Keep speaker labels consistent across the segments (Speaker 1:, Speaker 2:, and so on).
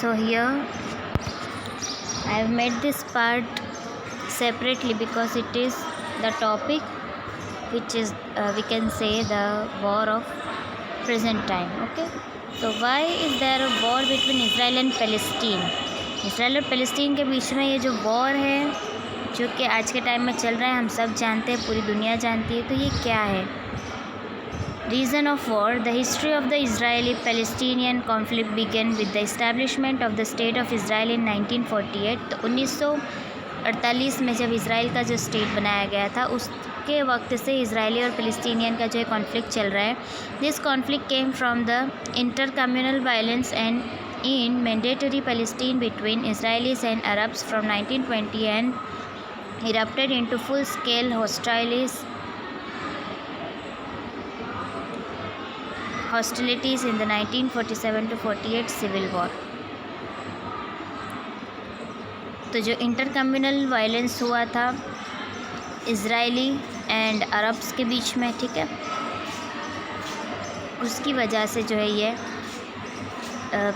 Speaker 1: So here I have made this part separately because it is the topic which is we can say the war of present time. Okay, so why is there a war between Israel and Palestine? Israel और Palestine के बीच में ये जो war है जो कि आज के टाइम में चल रहा है, हम सब जानते हैं, पूरी दुनिया जानती है, तो ये क्या है? Reason of war. The history of the Israeli-Palestinian conflict began with the establishment of the State of Israel in 1948. तो 1948 में जब इसराइल का जो स्टेट बनाया गया था उसके वक्त से इसराइली और पैलेस्टीनियन का जो कॉन्फ्लिक्ट चल रहा है. This conflict came from the inter communal violence and in mandatory Palestine between Israelis and Arabs from 1920 and erupted into full-scale hostilities in the 1947 to 48 civil war. तो जो इंटर कम्युनल वायलेंस हुआ था Israeli and Arabs के बीच में, ठीक है, उसकी वजह से जो है ये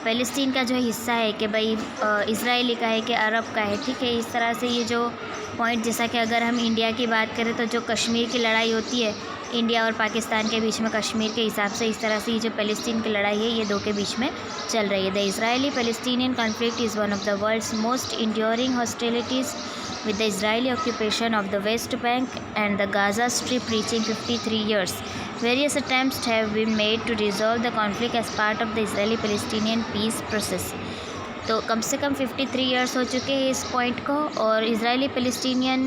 Speaker 1: फ़लस्तीन का जो हिस्सा है कि भाई इजरायली का है कि अरब का है, ठीक है. इस तरह से ये जो पॉइंट, जैसा कि अगर हम इंडिया की बात करें तो जो कश्मीर की लड़ाई होती है इंडिया और पाकिस्तान के बीच में कश्मीर के हिसाब से, इस तरह से ये जो फ़लस्तीन की लड़ाई है ये दो के बीच में चल रही है. The Israeli Palestinian conflict is one of the world's most enduring hostilities with the Israeli occupation of the West Bank and the Gaza Strip reaching 53 years. Various attempts have been made to resolve the conflict as part of the Israeli-Palestinian peace process. तो कम से कम 53 years हो चुके हैं इस point को, और Israeli Palestinian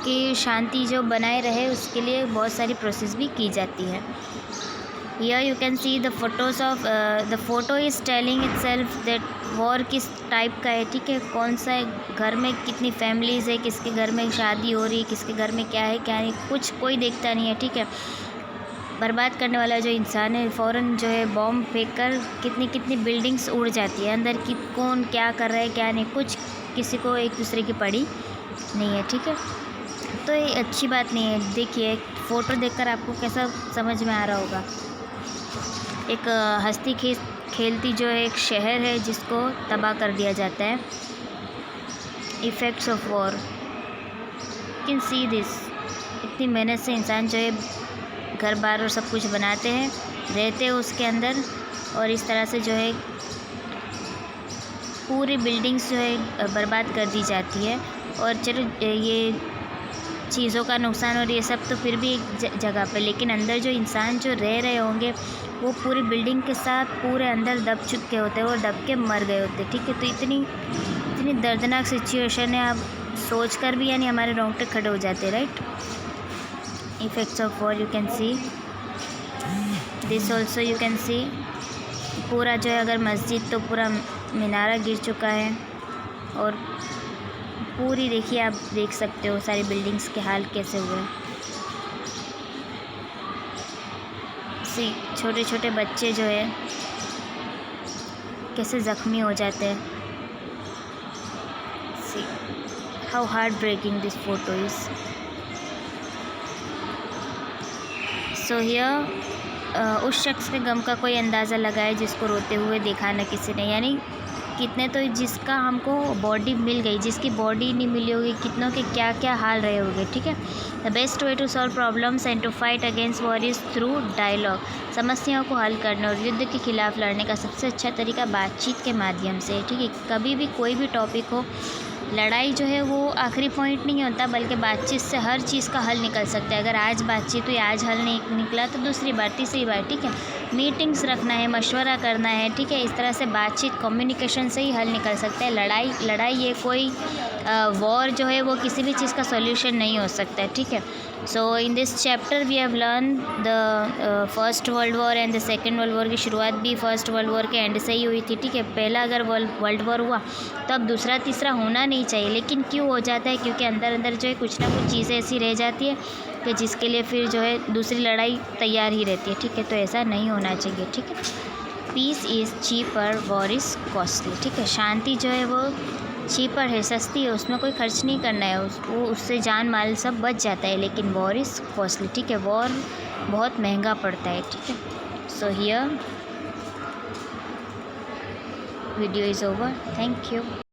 Speaker 1: की शांति जो बनाए रहे उसके लिए बहुत सारी प्रोसेस भी की जाती है. Here you can see the photos of the photo is telling itself that war किस टाइप का है, ठीक है, कौन सा है, घर में कितनी फैमिलीज़ है, किसके घर में शादी हो रही है, किसके घर में क्या है क्या नहीं, कुछ कोई देखता नहीं है, ठीक है. बर्बाद करने वाला जो इंसान है फ़ौरन जो है बॉम्ब फेंक कर कितनी कितनी बिल्डिंग्स उड़ जाती है, अंदर की कौन क्या कर रहा है क्या नहीं, कुछ किसी को एक दूसरे की पड़ी नहीं है, ठीक है. तो ये अच्छी बात नहीं है. देखिए फ़ोटो देखकर आपको कैसा समझ में आ रहा होगा. एक हस्ती खेलती जो है एक शहर है जिसको तबाह कर दिया जाता है. Effects of war, you can see this. इतनी मेहनत से इंसान जो है घर बार और सब कुछ बनाते हैं, रहते हैं उसके अंदर, और इस तरह से जो है पूरी बिल्डिंग्स जो है बर्बाद कर दी जाती है. और चलो ये चीज़ों का नुकसान और ये सब तो फिर भी एक जगह पे, लेकिन अंदर जो इंसान जो रह रहे होंगे वो पूरी बिल्डिंग के साथ पूरे अंदर दब चुके होते हैं और दब के मर गए होते, ठीक है. तो इतनी दर्दनाक सिचुएशन है, आप सोच कर भी यानी हमारे रोंगटे खड़े हो जाते, right. Effects of war, you can see this also. You can see पूरा जो है अगर मस्जिद तो पूरा मीनारा गिर चुका है, और पूरी देखिए आप देख सकते हो सारी बिल्डिंग्स के हाल कैसे हुए. सी छोटे छोटे बच्चे जो है कैसे ज़ख्मी हो जाते हैं. See how heartbreaking this photo is. So here उस शख्स के गम का कोई अंदाज़ा लगाए जिसको रोते हुए देखा न किसी ने, यानी कितने तो जिसका हमको बॉडी मिल गई, जिसकी बॉडी नहीं मिली होगी, कितनों के क्या क्या हाल रहे होंगे, ठीक है. The best way to solve problems and to fight against war is through dialogue. समस्याओं को हल करने और युद्ध के खिलाफ लड़ने का सबसे अच्छा तरीका बातचीत के माध्यम से, ठीक है. कभी भी कोई भी टॉपिक हो, लड़ाई जो है वो आखिरी पॉइंट नहीं होता, बल्कि बातचीत से हर चीज़ का हल निकल सकता है. अगर आज बातचीत हुई, आज हल नहीं निकला तो दूसरी बार, तीसरी बार, ठीक है. मीटिंग्स रखना है, मशवरा करना है, ठीक है. इस तरह से बातचीत कम्युनिकेशन से ही हल निकल सकता है. लड़ाई ये कोई वॉर जो है वो किसी भी चीज़ का सॉल्यूशन नहीं हो सकता है, ठीक है. So in this chapter we have learn the First World War and the Second World War की शुरुआत भी फर्स्ट वर्ल्ड वॉर के एंड से ही हुई थी, ठीक है. पहला अगर वर्ल्ड वॉर हुआ तो अब दूसरा तीसरा होना नहीं चाहिए, लेकिन क्यों हो जाता है? क्योंकि अंदर अंदर जो है कुछ ना कुछ चीज़ें ऐसी रह जाती है कि जिसके लिए फिर जो है दूसरी लड़ाई तैयार ही रहती है, ठीक है. तो ऐसा नहीं होना चाहिए, ठीक है. Peace is cheaper, war is costly, ठीक है. शांति जो है वो चीपर है, सस्ती है, उसमें कोई खर्च नहीं करना है, उससे जान माल सब बच जाता है. लेकिन वॉर इज़ कॉस्टली, ठीक है. वॉर बहुत महंगा पड़ता है, ठीक है. So here video is over. Thank you.